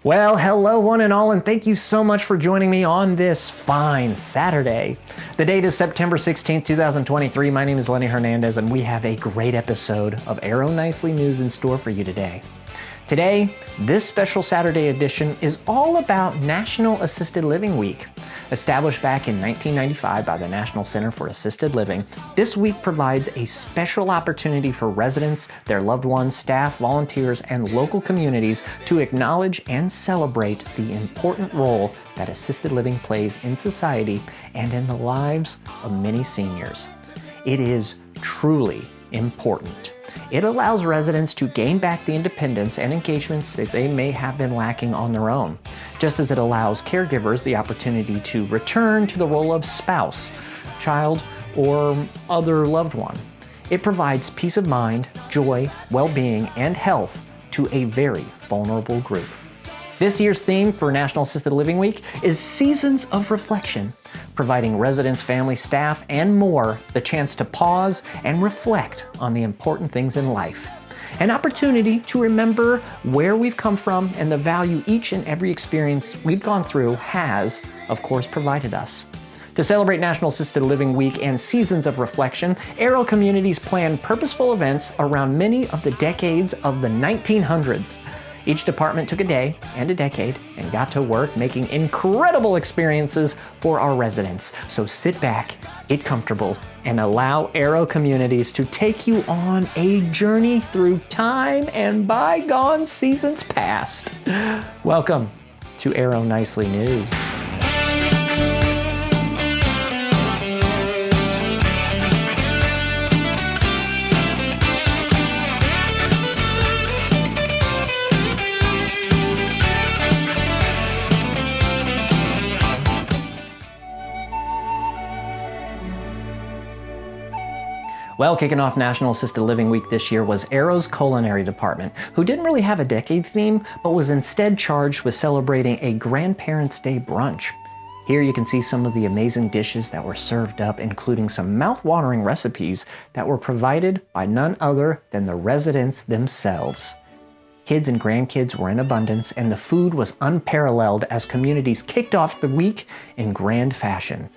Well, hello one and all, and thank you so much for joining me on this fine Saturday. The date is September 16th, 2023. My name is Lenny Hernandez, and we have a great episode of Arrow Nicely News in store for you today. Today, this special Saturday edition is all about National Assisted Living Week. Established back in 1995 by the National Center for Assisted Living, this week provides a special opportunity for residents, their loved ones, staff, volunteers, and local communities to acknowledge and celebrate the important role that assisted living plays in society and in the lives of many seniors. It is truly important. It allows residents to gain back the independence and engagements that they may have been lacking on their own, just as it allows caregivers the opportunity to return to the role of spouse, child, or other loved one. It provides peace of mind, joy, well-being, and health to a very vulnerable group. This year's theme for National Assisted Living Week is Seasons of Reflection, providing residents, family, staff, and more the chance to pause and reflect on the important things in life. An opportunity to remember where we've come from and the value each and every experience we've gone through has, of course, provided us. To celebrate National Assisted Living Week and Seasons of Reflection, Arrow communities plan purposeful events around many of the decades of the 1900s. Each department took a day and a decade and got to work making incredible experiences for our residents. So sit back, get comfortable, and allow Arrow communities to take you on a journey through time and bygone seasons past. Welcome to Arrow Nicely News. Well, kicking off National Assisted Living Week this year was Arrow's culinary department, who didn't really have a decade theme, but was instead charged with celebrating a Grandparents' Day brunch. Here you can see some of the amazing dishes that were served up, including some mouth-watering recipes that were provided by none other than the residents themselves. Kids and grandkids were in abundance, and the food was unparalleled as communities kicked off the week in grand fashion.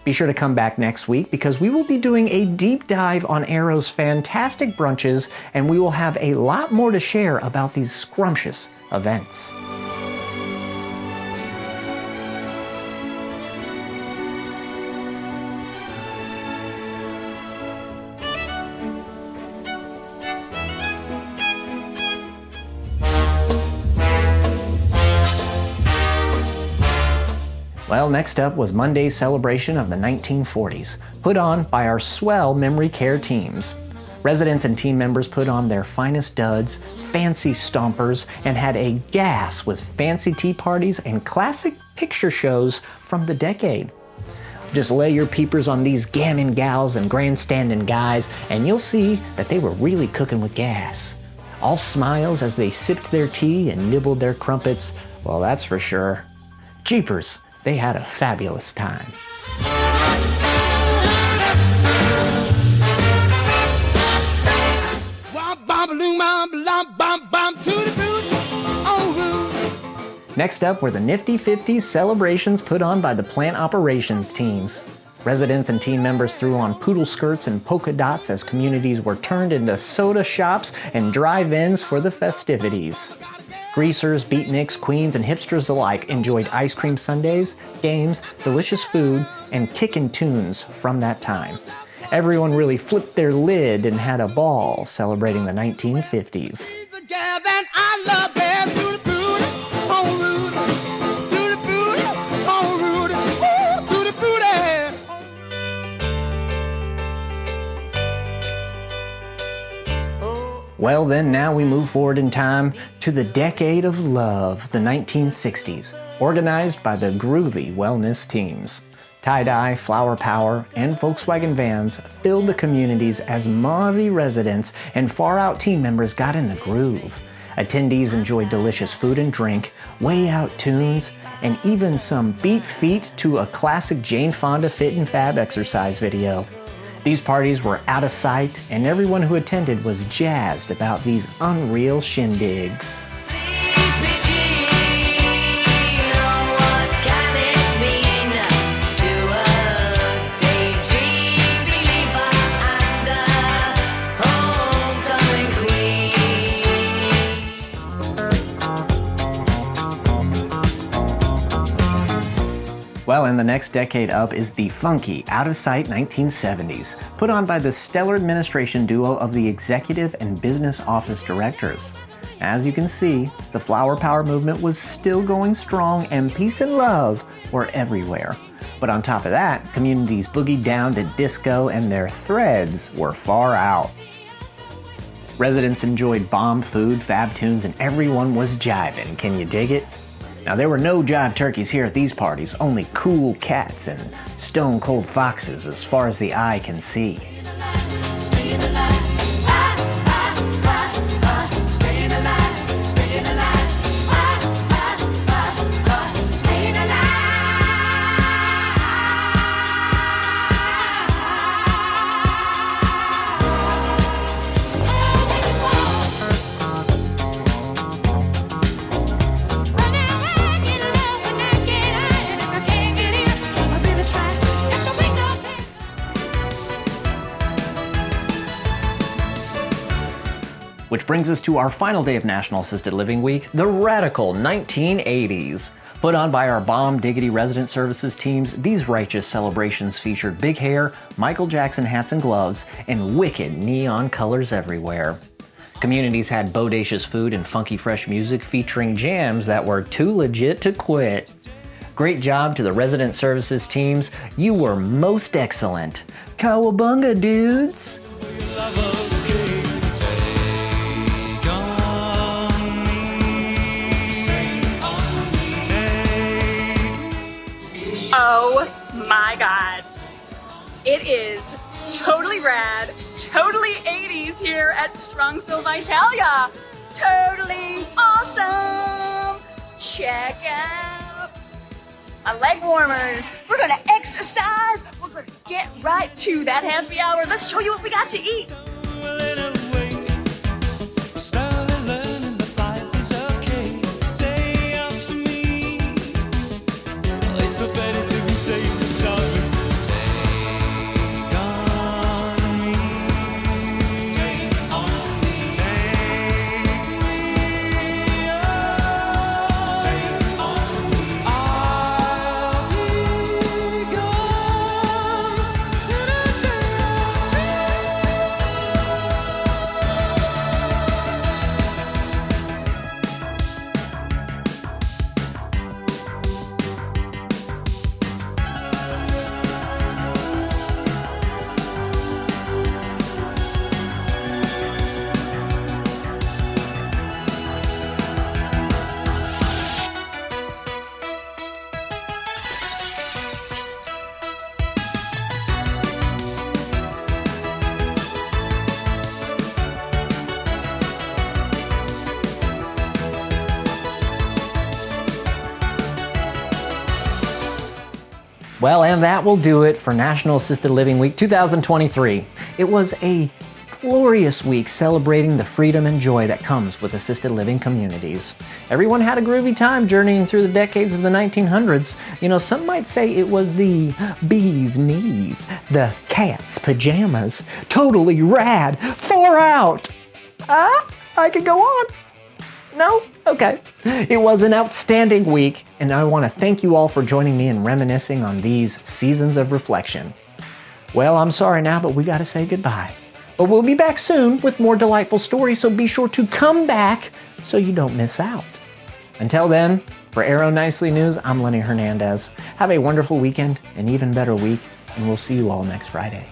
Be sure to come back next week because we will be doing a deep dive on Arrow's fantastic brunches, and we will have a lot more to share about these scrumptious events. Well, next up was Monday's celebration of the 1940s, put on by our swell memory care teams. Residents and team members put on their finest duds, fancy stompers, and had a gas with fancy tea parties and classic picture shows from the decade. Just lay your peepers on these gammon gals and grandstanding guys, and you'll see that they were really cooking with gas. All smiles as they sipped their tea and nibbled their crumpets, well, that's for sure. Jeepers! They had a fabulous time. Next up were the Nifty 50s celebrations put on by the plant operations teams. Residents and team members threw on poodle skirts and polka dots as communities were turned into soda shops and drive-ins for the festivities. Greasers, beatniks, queens, and hipsters alike enjoyed ice cream sundaes, games, delicious food, and kickin' tunes from that time. Everyone really flipped their lid and had a ball celebrating the 1950s. Well then, now we move forward in time to the decade of love, the 1960s, organized by the groovy wellness teams. Tie-dye, flower power, and Volkswagen vans filled the communities as Mavi residents and far-out team members got in the groove. Attendees enjoyed delicious food and drink, way-out tunes, and even some beat feet to a classic Jane Fonda Fit and Fab exercise video. These parties were out of sight, and everyone who attended was jazzed about these unreal shindigs. Sleepy Well, and the next decade up is the funky, out-of-sight 1970s, put on by the stellar administration duo of the Executive and Business Office Directors. As you can see, the flower power movement was still going strong and peace and love were everywhere. But on top of that, communities boogied down to disco and their threads were far out. Residents enjoyed bomb food, fab tunes, and everyone was jiving. Can you dig it? Now, there were no jive turkeys here at these parties, only cool cats and stone cold foxes as far as the eye can see. Which brings us to our final day of National Assisted Living Week, the radical 1980s. Put on by our Bomb Diggity Resident Services teams, these righteous celebrations featured big hair, Michael Jackson hats and gloves, and wicked neon colors everywhere. Communities had bodacious food and funky fresh music featuring jams that were too legit to quit. Great job to the Resident Services teams. You were most excellent. Cowabunga, dudes! Oh my God. It is totally rad, totally 80s here at Strongsville Vitalia. Totally awesome. Check out my leg warmers. We're gonna exercise. We're gonna get right to that happy hour. Let's show you what we got to eat. Well, and that will do it for National Assisted Living Week 2023. It was a glorious week celebrating the freedom and joy that comes with assisted living communities. Everyone had a groovy time journeying through the decades of the 1900s. You know, some might say it was the bee's knees, the cat's pajamas, totally rad, far out. I could go on. No? Okay. It was an outstanding week, and I want to thank you all for joining me in reminiscing on these seasons of reflection. Well, I'm sorry now, but we got to say goodbye. But we'll be back soon with more delightful stories, so be sure to come back so you don't miss out. Until then, for Arrow Nicely News, I'm Lenny Hernandez. Have a wonderful weekend, an even better week, and we'll see you all next Friday.